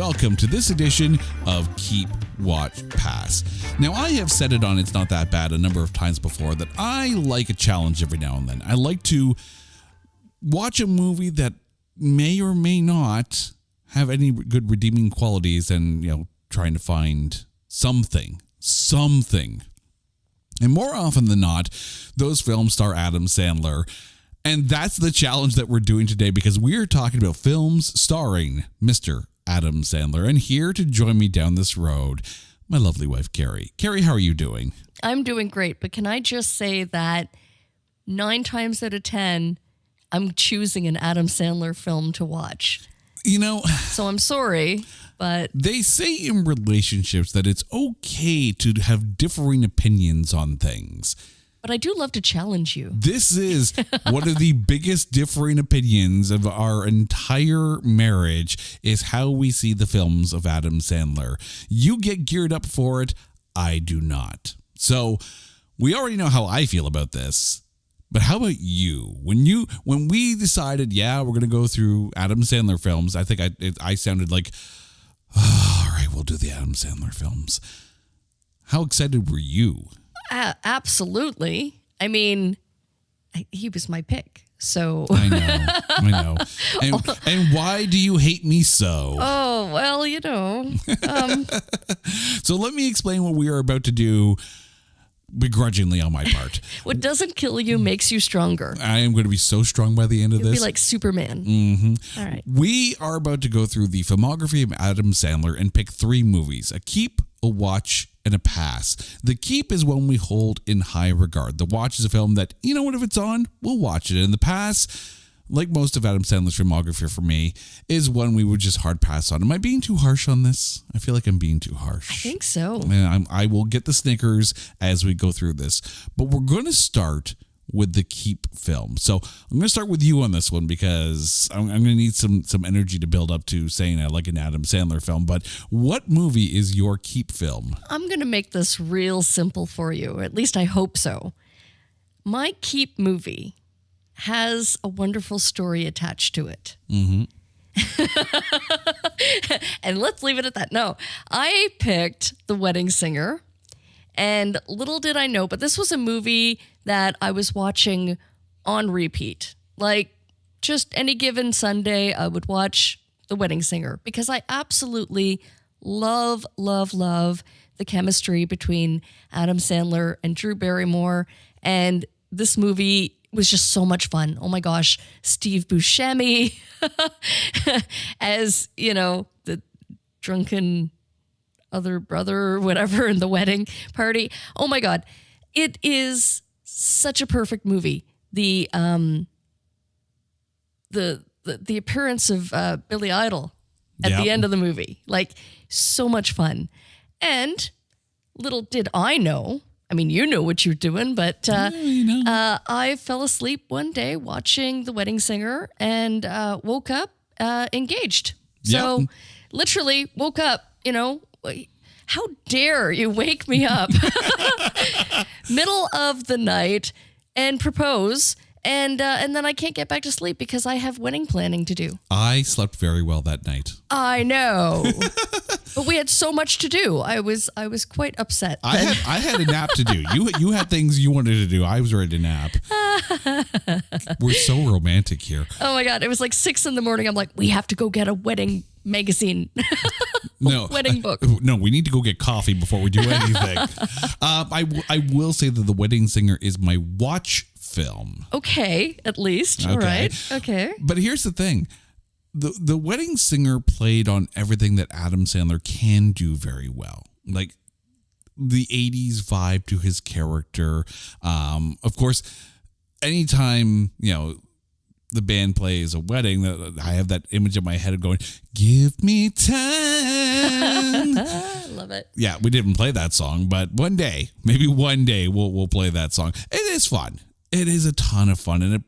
welcome to this edition of Keep, Watch, Pass. Now, I have said it on It's Not That Bad a number of times before that I like a challenge every now and then. I like to watch a movie that may or may not have any good redeeming qualities and, trying to find something. And more often than not, those films star Adam Sandler. And that's the challenge that we're doing today because we're talking about films starring Mr. Adam Sandler. And here to join me down this road, my lovely wife, Carrie. Carrie, how are you doing? I'm doing great, but can I just say that 9 times out of 10, I'm choosing an Adam Sandler film to watch. So I'm sorry, but... They say in relationships that it's okay to have differing opinions on things. But I do love to challenge you. This is one of the biggest differing opinions of our entire marriage is how we see the films of Adam Sandler. You get geared up for it. I do not. So we already know how I feel about this. But how about you? When we decided, we're going to go through Adam Sandler films, I think I sounded like, all right, we'll do the Adam Sandler films. How excited were you? Absolutely. I mean, he was my pick. So I know. And why do you hate me so? Oh, well, So let me explain what we are about to do begrudgingly on my part. What doesn't kill you makes you stronger. I am going to be so strong by the end of this. You'll be like Superman. Mm-hmm. All right. We are about to go through the filmography of Adam Sandler and pick 3 movies, a keep, a watch, and a pass. The keep is one we hold in high regard. The watch is a film that, if it's on, we'll watch it. And the pass, like most of Adam Sandler's filmography for me, is one we would just hard pass on. Am I being too harsh on this? I feel like I'm being too harsh. I think so. And I will get the Snickers as we go through this. But we're going to start with the keep film. So I'm going to start with you on this one because I'm going to need some energy to build up to saying I like an Adam Sandler film. But what movie is your keep film? I'm going to make this real simple for you. At least I hope so. My keep movie has a wonderful story attached to it. Mm-hmm. And let's leave it at that. No, I picked The Wedding Singer. And little did I know, but this was a movie that I was watching on repeat. Like, just any given Sunday, I would watch The Wedding Singer because I absolutely love the chemistry between Adam Sandler and Drew Barrymore. And this movie was just so much fun. Oh my gosh, Steve Buscemi as, the drunken other brother or whatever in the wedding party. Oh my God. It is such a perfect movie. The appearance of Billy Idol at the end of the movie, like so much fun. And little did I know, I mean, you know what you're doing, but I fell asleep one day watching The Wedding Singer and woke up engaged. So literally woke up, how dare you wake me up middle of the night and propose and then I can't get back to sleep because I have wedding planning to do. I slept very well that night. I know. But we had so much to do. I was quite upset. I had a nap to do. You had things you wanted to do. I was ready to nap. We're so romantic here. Oh my God. It was like 6 a.m. I'm like, we have to go get a wedding magazine. No. Wedding book. No, we need to go get coffee before we do anything. I will say that The Wedding Singer is my watch film. Okay, at least. All right. Okay. But here's the thing. The Wedding Singer played on everything that Adam Sandler can do very well. Like the 80s vibe to his character. Of course, anytime, the band plays a wedding, I have that image in my head of going, give me time. I love it. Yeah, we didn't play that song, but maybe one day we'll play that song. It is fun. It is a ton of fun, and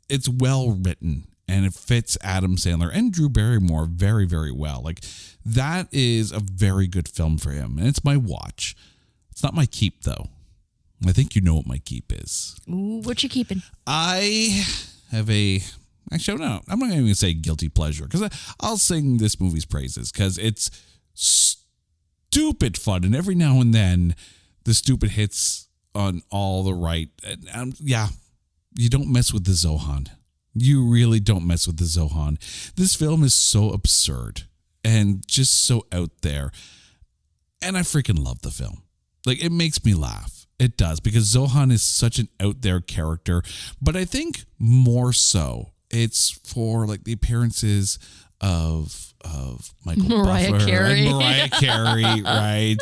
it's well written, and it fits Adam Sandler and Drew Barrymore very, very well. Like, that is a very good film for him, and it's my watch. It's not my keep, though. I think you know what my keep is. Ooh, what you keeping? I have a Actually, no, I'm not even going to say guilty pleasure because I'll sing this movie's praises because it's stupid fun. And every now and then the stupid hits on all the right. And, yeah, you don't mess with the Zohan. You really don't mess with the Zohan. This film is so absurd and just so out there. And I freaking love the film. Like, it makes me laugh. It does, because Zohan is such an out there character. But I think more so, it's for like the appearances of Michael Mariah Buffer Carey. and Mariah Carey, right?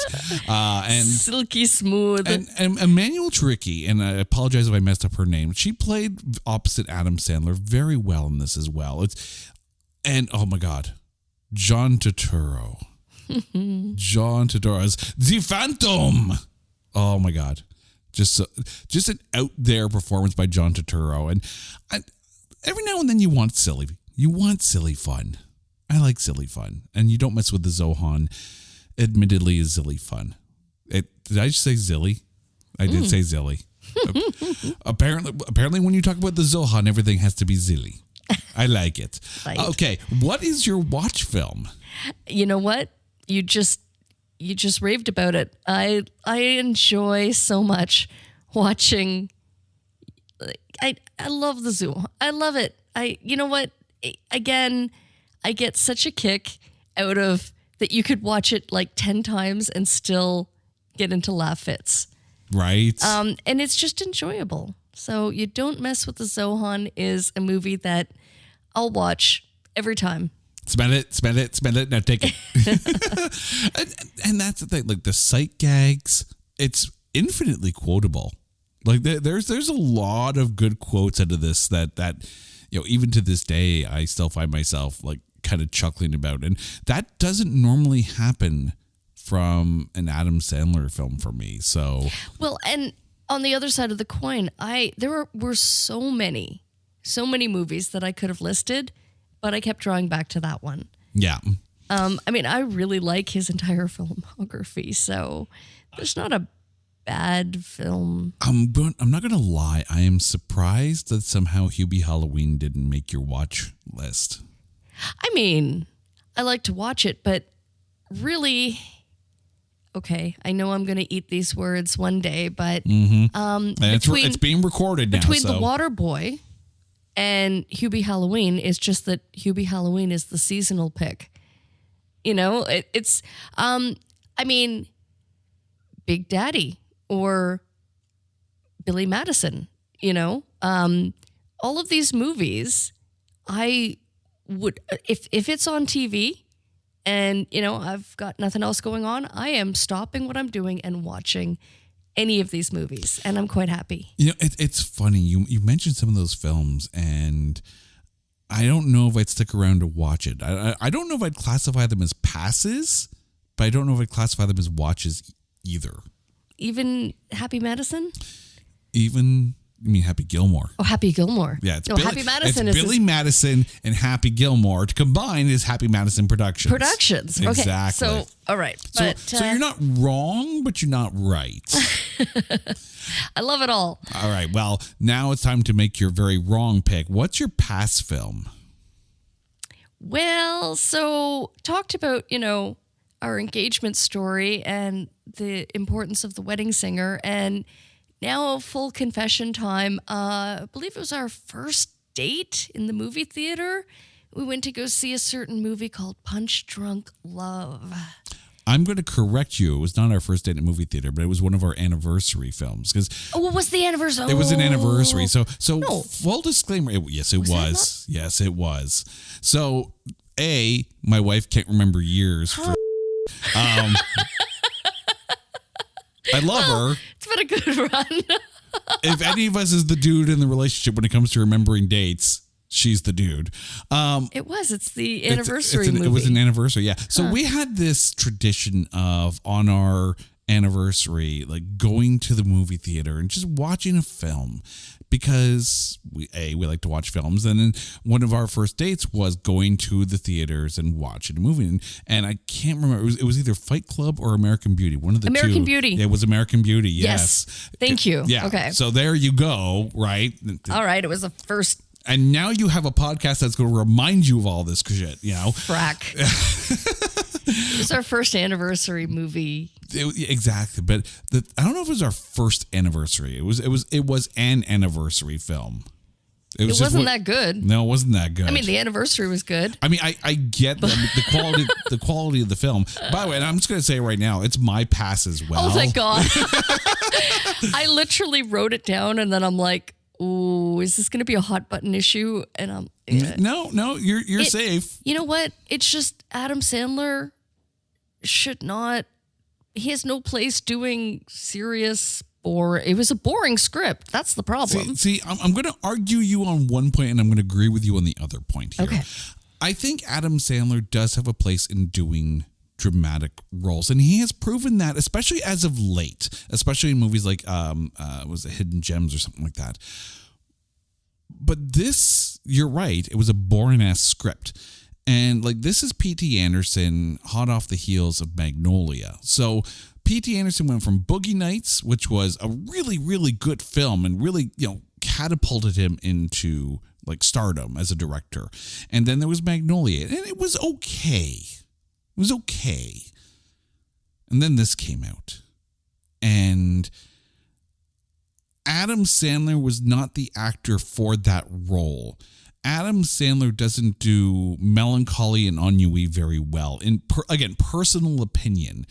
And silky smooth. and Emmanuel Tricky, and I apologize if I messed up her name. She played opposite Adam Sandler very well in this as well. And oh my God, John Turturro. John Turturro as the Phantom. Oh my God. Just an out there performance by John Turturro. And every now and then you want silly fun. I like silly fun. And you don't mess with the Zohan. Admittedly is silly fun. Did I just say Zilly? I did say Zilly. Apparently when you talk about the Zohan, everything has to be Zilly. I like it. Right. Okay. What is your watch film? You know what? You just raved about it. I enjoy so much watching. I love the zoo. I love it. You know what? Again, I get such a kick out of that. You could watch it like 10 times and still get into laugh fits. Right. And it's just enjoyable. So You Don't Mess with the Zohan is a movie that I'll watch every time. Spend it. Now take it. and that's the thing. Like the sight gags, it's infinitely quotable. Like there's a lot of good quotes out of this that even to this day I still find myself like kind of chuckling about, and that doesn't normally happen from an Adam Sandler film for me. So well, and on the other side of the coin, there were so many movies that I could have listed, but I kept drawing back to that one. Yeah. I mean, I really like his entire filmography, so there's not a bad film. I'm not gonna lie. I am surprised that somehow Hubie Halloween didn't make your watch list. I mean, I like to watch it, but really, okay, I know I'm going to eat these words one day, but it's being recorded now. Between The Water Boy and Hubie Halloween is just that Hubie Halloween is the seasonal pick. It's Big Daddy or Billy Madison, all of these movies, I would, if it's on TV and, I've got nothing else going on, I am stopping what I'm doing and watching any of these movies, and I'm quite happy. It's funny. You mentioned some of those films, and I don't know if I'd stick around to watch it. I don't know if I'd classify them as passes, but I don't know if I'd classify them as watches either. Even Happy Madison? You mean Happy Gilmore? Oh, Happy Gilmore. Yeah, Happy Madison is Billy Madison and Happy Gilmore to combine is Happy Madison Productions. Okay. Exactly. So, all right. So you're not wrong, but you're not right. I love it all. All right. Well, now it's time to make your very wrong pick. What's your pass film? Well, so talked about, our engagement story and the importance of the wedding singer, and now full confession time. I believe it was our first date in the movie theater. We went to go see a certain movie called Punch Drunk Love. I'm going to correct you. It was not our first date in a movie theater, but it was one of our anniversary films. What was the anniversary? It was an anniversary. So No. Full disclaimer. Yes, it was. Yes, it was. So, my wife can't remember years. I love her. It's been a good run. If any of us is the dude in the relationship when it comes to remembering dates, she's the dude. It was. It's the anniversary movie. It was an anniversary, yeah. So we had this tradition of, on our anniversary, like going to the movie theater and just watching a film, because we like to watch films, and then one of our first dates was going to the theaters and watching a movie, and I can't remember, it was either Fight Club or American Beauty, one of the two. American Beauty. Yeah, it was American Beauty. Yes. Thank you. Yeah. Okay. So there you go. Right. All right. It was the first And now you have a podcast that's going to remind you of all this shit, you know? Frack. It was our first anniversary movie. Exactly. But I don't know if it was our first anniversary. It was an anniversry film. It wasn't that good. No, it wasn't that good. I mean, the anniversary was good. I mean, I get the quality of the film. By the way, and I'm just going to say right now, it's my pass as well. Oh, thank God. I literally wrote it down, and then I'm like, "Oh, is this going to be a hot button issue?" And I'm no, you're safe. You know what? It's just Adam Sandler should not. He has no place doing serious. Or it was a boring script. That's the problem. See, I'm going to argue you on one point, and I'm going to agree with you on the other point here. Okay. I think Adam Sandler does have a place in doing dramatic roles, and he has proven that, especially as of late, especially in movies like was it Hidden Gems or something like that. But this, you're right, it was a boring ass script. And like this is P.T. Anderson hot off the heels of Magnolia. So P.T. Anderson went from Boogie Nights, which was a really, really good film and really, catapulted him into like stardom as a director. And then there was Magnolia, and it was okay. It was okay. And then this came out. And Adam Sandler was not the actor for that role. Adam Sandler doesn't do melancholy and ennui very well. Again, personal opinion.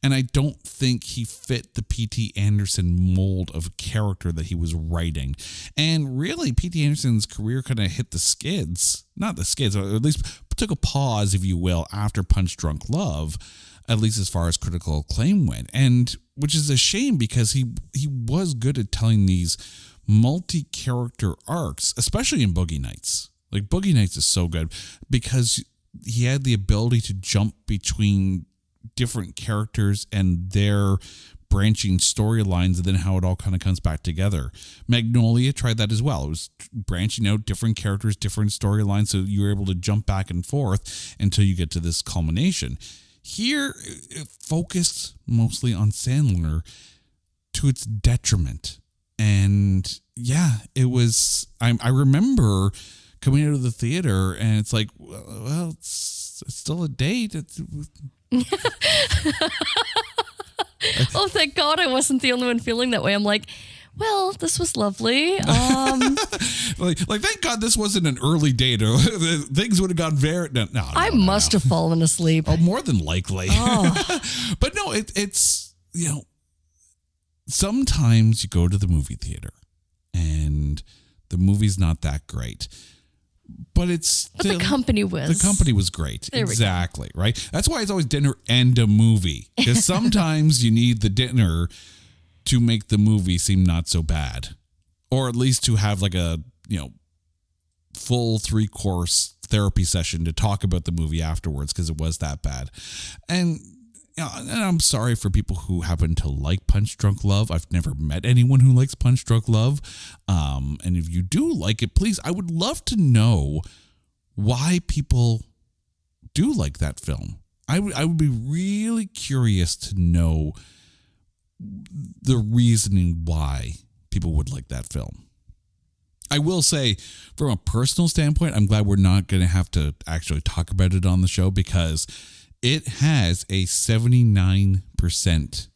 And I don't think he fit the P.T. Anderson mold of character that he was writing. And really, P.T. Anderson's career kind of hit the skids. Not the skids, or at least took a pause, if you will, after Punch Drunk Love, at least as far as critical acclaim went. And which is a shame because he was good at telling these multi-character arcs, especially in Boogie Nights. Like Boogie Nights is so good because he had the ability to jump between different characters and their branching storylines, and then how it all kind of comes back together. Magnolia tried that as well. It was branching out different characters, different storylines, so you were able to jump back and forth until you get to this culmination. Here, it focused mostly on Sandler to its detriment. And yeah, it was, I remember coming out of the theater and it's like, well, it's still a date. Oh, thank God I wasn't the only one feeling that way. I'm like, well, this was lovely. like thank God this wasn't an early date. Or things would have gone very. No, I must have fallen asleep. Oh, more than likely. Oh. But no, it's sometimes you go to the movie theater and the movie's not that great. But the company was. The company was great. Exactly, right? That's why it's always dinner and a movie. Because sometimes you need the dinner to make the movie seem not so bad. Or at least to have like a, full 3-course therapy session to talk about the movie afterwards because it was that bad. And I'm sorry for people who happen to like Punch Drunk Love. I've never met anyone who likes Punch Drunk Love. And if you do like it, please, I would love to know why people do like that film. I would be really curious to know the reasoning why people would like that film. I will say, from a personal standpoint, I'm glad we're not going to have to actually talk about it on the show because it has a 79%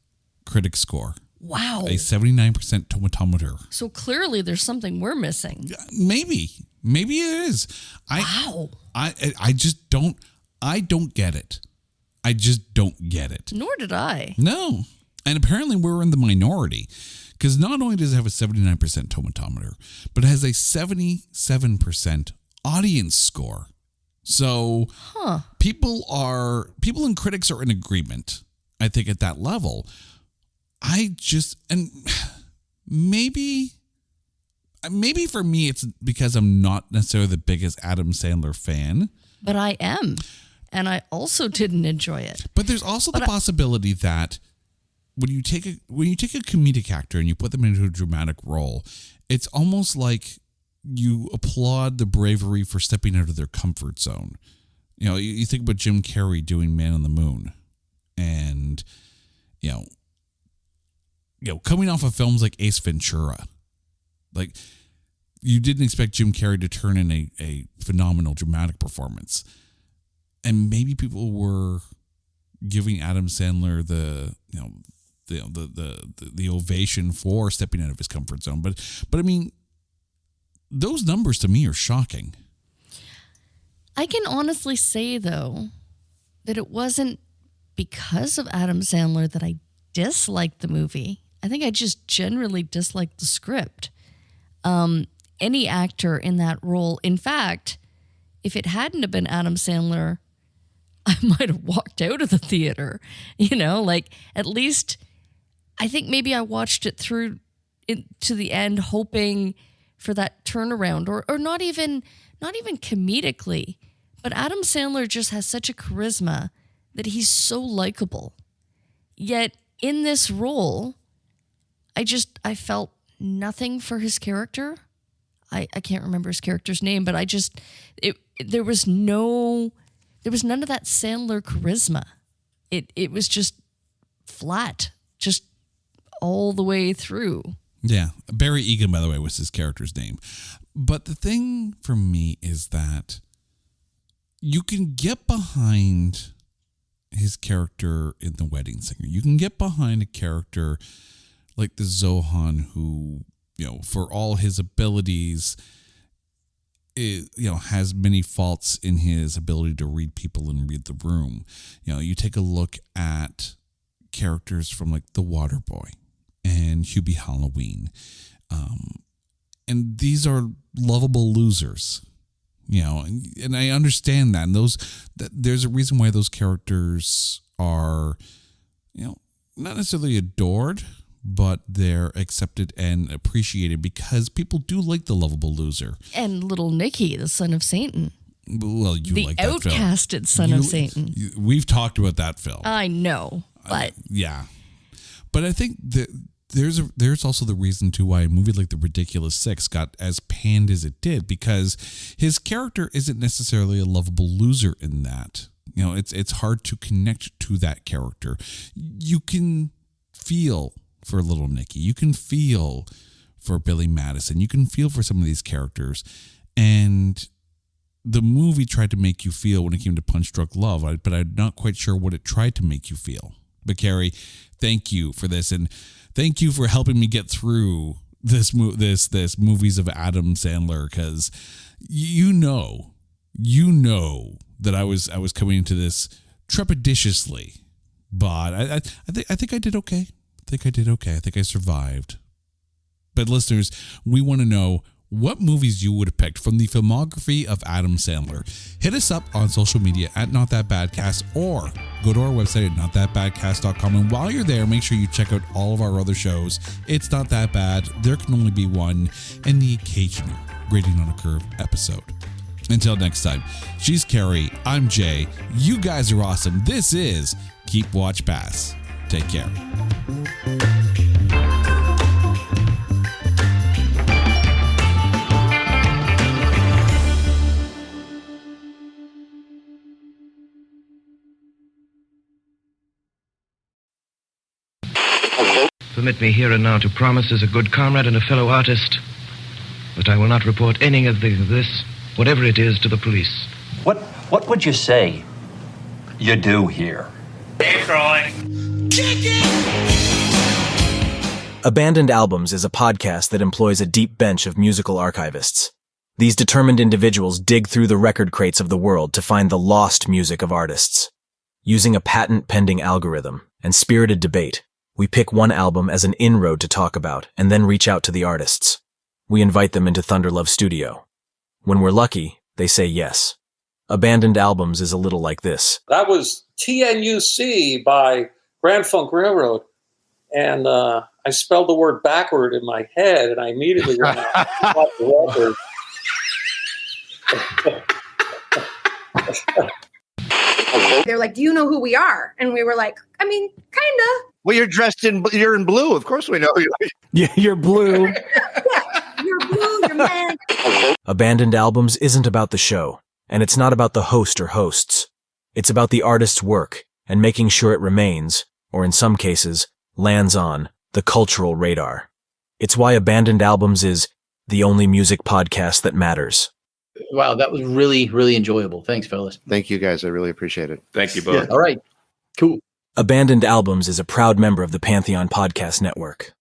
critic score. Wow. A 79% tomatometer. So clearly there's something we're missing. Maybe it is. Wow. I just don't get it. I just don't get it. Nor did I. No. And apparently we're in the minority because not only does it have a 79% tomatometer, but it has a 77% audience score. So people and critics are in agreement, I think, at that level. And maybe for me, it's because I'm not necessarily the biggest Adam Sandler fan. But I am. And I also didn't enjoy it. But there's also the possibility that when you take a comedic actor and you put them into a dramatic role, it's almost like you applaud the bravery for stepping out of their comfort zone. You think about Jim Carrey doing Man on the Moon, and coming off of films like Ace Ventura, like you didn't expect Jim Carrey to turn in a phenomenal dramatic performance. And maybe people were giving Adam Sandler the ovation for stepping out of his comfort zone. But I mean, those numbers to me are shocking. I can honestly say, though, that it wasn't because of Adam Sandler that I disliked the movie. I think I just generally disliked the script. Any actor in that role. In fact, if it hadn't have been Adam Sandler, I might have walked out of the theater. At least I think maybe I watched it through to the end, hoping for that turnaround, or not even comedically. But Adam Sandler just has such a charisma that he's so likable. Yet in this role, I felt nothing for his character. I can't remember his character's name, but there was none of that Sandler charisma. It was just flat, just all the way through. Yeah. Barry Egan, by the way, was his character's name. But the thing for me is that you can get behind his character in The Wedding Singer. You can get behind a character like the Zohan who, for all his abilities, has many faults in his ability to read people and read the room. You take a look at characters from like The Waterboy and Hubie Halloween. And these are lovable losers, and I understand that. And there's a reason why those characters are, not necessarily adored, but they're accepted and appreciated because people do like the lovable loser. And little Nicky, the son of Satan. Well, you like that film. The outcasted son of Satan. We've talked about that film. I know, but yeah. But I think that there's also the reason to why a movie like The Ridiculous Six got as panned as it did, because his character isn't necessarily a lovable loser in that. It's hard to connect to that character. You can feel for Little Nicky. You can feel for Billy Madison. You can feel for some of these characters. And the movie tried to make you feel when it came to Punch Drunk Love, but I'm not quite sure what it tried to make you feel. But Carrie, thank you for this, and thank you for helping me get through this movies of Adam Sandler, because you know that I was coming into this trepidatiously, but I think I did okay. I think I survived. But listeners, we want to know what movies you would have picked from the filmography of Adam Sandler. Hit us up on social media at Not That Badcast, or go to our website at notthatbadcast.com. And while you're there, make sure you check out all of our other shows. It's Not That Bad, There Can Only Be One, and the occasional Grading on a Curve episode. Until next time, she's Carrie, I'm Jay. You guys are awesome. This is Keep Watch Pass. Take care. Permit me here and now to promise as a good comrade and a fellow artist that I will not report any of this, whatever it is, to the police. What would you say you do here? Hey, Troy. Abandoned Albums is a podcast that employs a deep bench of musical archivists. These determined individuals dig through the record crates of the world to find the lost music of artists. Using a patent-pending algorithm and spirited debate, we pick one album as an inroad to talk about and then reach out to the artists. We invite them into Thunderlove Studio. When we're lucky, they say yes. Abandoned Albums is a little like this. That was TNUC by Grand Funk Railroad. And I spelled the word backward in my head, and I immediately went out and bought the record. They're like, do you know who we are? And we were like, I mean, kind of. Well, you're in blue. Of course we know you. Yeah, you're blue. Yeah, you're blue, you're mad. Abandoned Albums isn't about the show, and it's not about the host or hosts. It's about the artist's work and making sure it remains, or in some cases, lands on, the cultural radar. It's why Abandoned Albums is the only music podcast that matters. Wow, that was really, really enjoyable. Thanks, fellas. Thank you guys. I really appreciate it. Thank you both. All right, cool. Abandoned Albums is a proud member of the Pantheon Podcast Network.